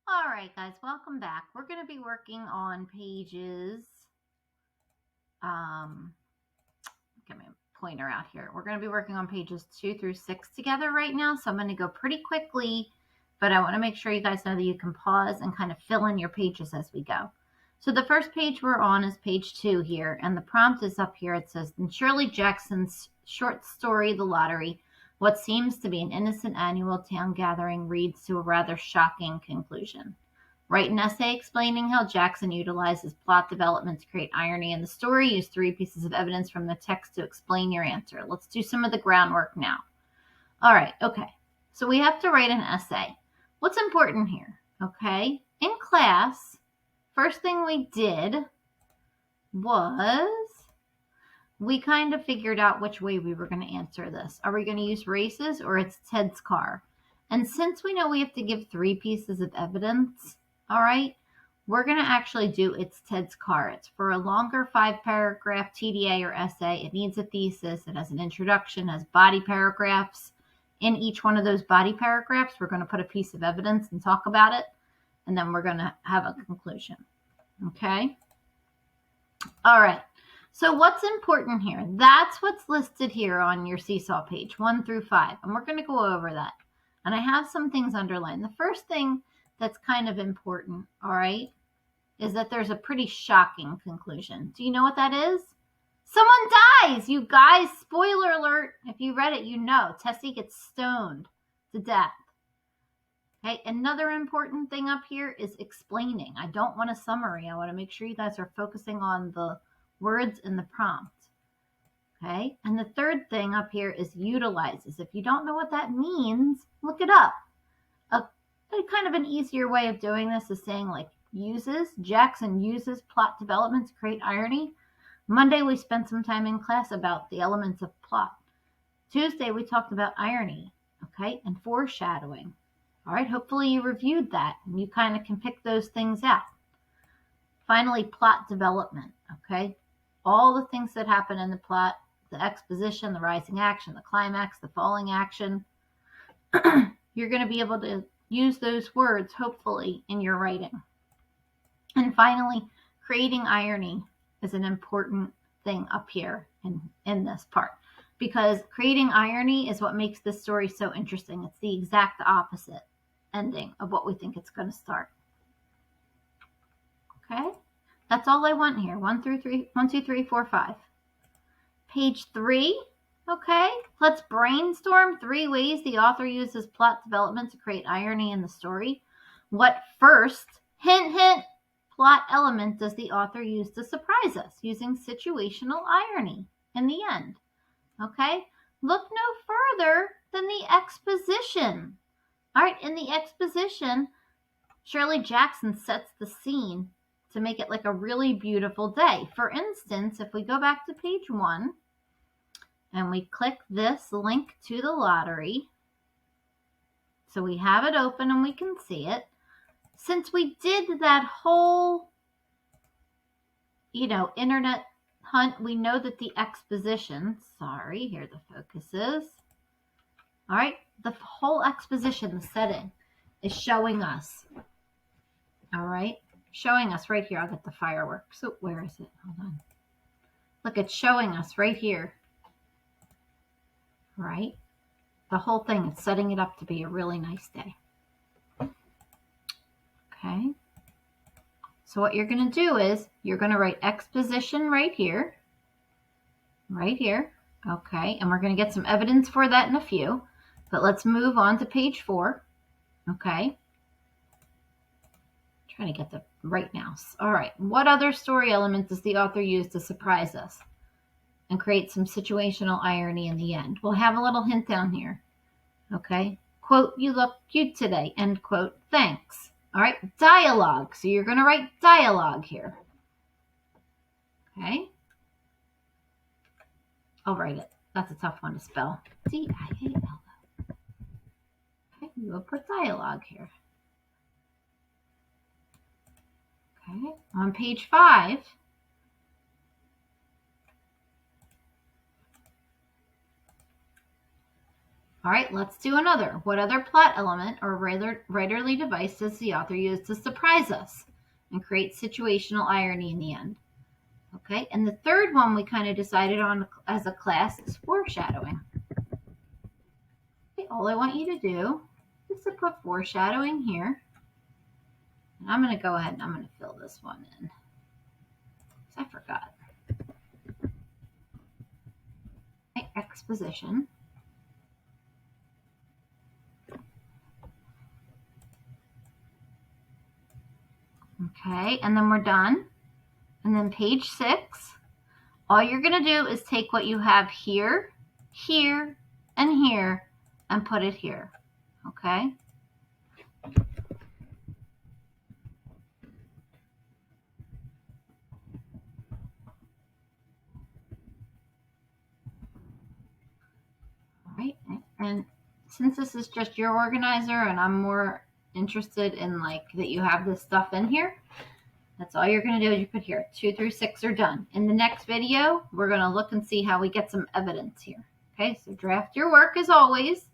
All right, guys, welcome back. We're going to be working on pages, get my pointer out here. We're going to be working on pages 2 through 6 together right now. So I'm going to go pretty quickly, but I want to make sure you guys know that you can pause and kind of fill in your pages as we go. So the first page we're on is page 2 here, and the prompt is up here. It says, in Shirley Jackson's short story, The Lottery, what seems to be an innocent annual town gathering leads to a rather shocking conclusion. Write an essay explaining how Jackson utilizes plot development to create irony in the story. Use 3 pieces of evidence from the text to explain your answer. Let's do some of the groundwork now. All right, okay. So we have to write an essay. What's important here? Okay, in class, first thing we did was we kind of figured out which way we were going to answer this. Are we going to use races or it's Ted's car? And since we know we have to give 3 pieces of evidence, all right, we're going to actually do it's Ted's car. It's for a longer 5-paragraph TDA or essay. It needs a thesis. It has an introduction, has body paragraphs. In each one of those body paragraphs, we're going to put a piece of evidence and talk about it. And then we're going to have a conclusion. Okay? All right. So what's important here? That's what's listed here on your Seesaw page, 1 through 5. And we're going to go over that. And I have some things underlined. The first thing that's kind of important, all right, is that there's a pretty shocking conclusion. Do you know what that is? Someone dies, you guys. Spoiler alert. If you read it, you know. Tessie gets stoned to death. Okay, another important thing up here is explaining. I don't want a summary. I want to make sure you guys are focusing on the words in the prompt. Okay, and the third thing up here is utilizes. If you don't know what that means, look it up. A kind of an easier way of doing this is saying like uses. Jackson uses plot development to create irony. Monday, we spent some time in class about the elements of plot. Tuesday, we talked about irony, okay, and foreshadowing. All right, hopefully you reviewed that and you kind of can pick those things out. Finally, plot development, okay? All the things that happen in the plot, the exposition, the rising action, the climax, the falling action. You're going to be able to use those words, hopefully, in your writing. And finally, creating irony is an important thing up here in this part. Because creating irony is what makes this story so interesting. It's the exact opposite ending of what we think it's going to start. Okay? That's all I want here. 1 through 3, 1, 2, 3, 4, 5. Page 3. Okay, let's brainstorm 3 ways the author uses plot development to create irony in the story. What first, hint, hint, plot element does the author use to surprise us using situational irony in the end? Okay, look no further than the exposition. All right, in the exposition, Shirley Jackson sets the scene to make it like a really beautiful day. For instance, if we go back to page 1, and we click this link to the lottery, so we have it open and we can see it. Since we did that whole, internet hunt, we know that the exposition, sorry, here the focus is. All right, the whole exposition, the setting, is showing us. All right, showing us right here. I'll get the fireworks. So where is it? Hold on. Look, it's showing us right here. Right? The whole thing is setting it up to be a really nice day. Okay. So what you're going to do is you're going to write exposition right here. Right here. Okay. And we're going to get some evidence for that in a few. But let's move on to page 4. Okay. Trying to get the right mouse. All right. What other story element does the author use to surprise us and create some situational irony in the end? We'll have a little hint down here. Okay. Quote, you look cute today. End quote, thanks. All right. Dialogue. So you're going to write dialogue here. Okay. I'll write it. That's a tough one to spell. D-I-A-L-O. Okay. We will put dialogue here. Okay. On page 5. All right, let's do another. What other plot element or writerly device does the author use to surprise us and create situational irony in the end? Okay, and the third one we kind of decided on as a class is foreshadowing. Okay, all I want you to do is to put foreshadowing here. And I'm going to go ahead and I'm going to fill this one in. I forgot. Okay, exposition. Okay, and then we're done. And then page 6, all you're going to do is take what you have here, here, and here, and put it here. Okay? All right, and since this is just your organizer and I'm more interested in like that you have this stuff in here, that's all you're going to do is you put here 2 through 6 are done. In the next video, we're going to look and see how we get some evidence here. Okay, so draft your work as always.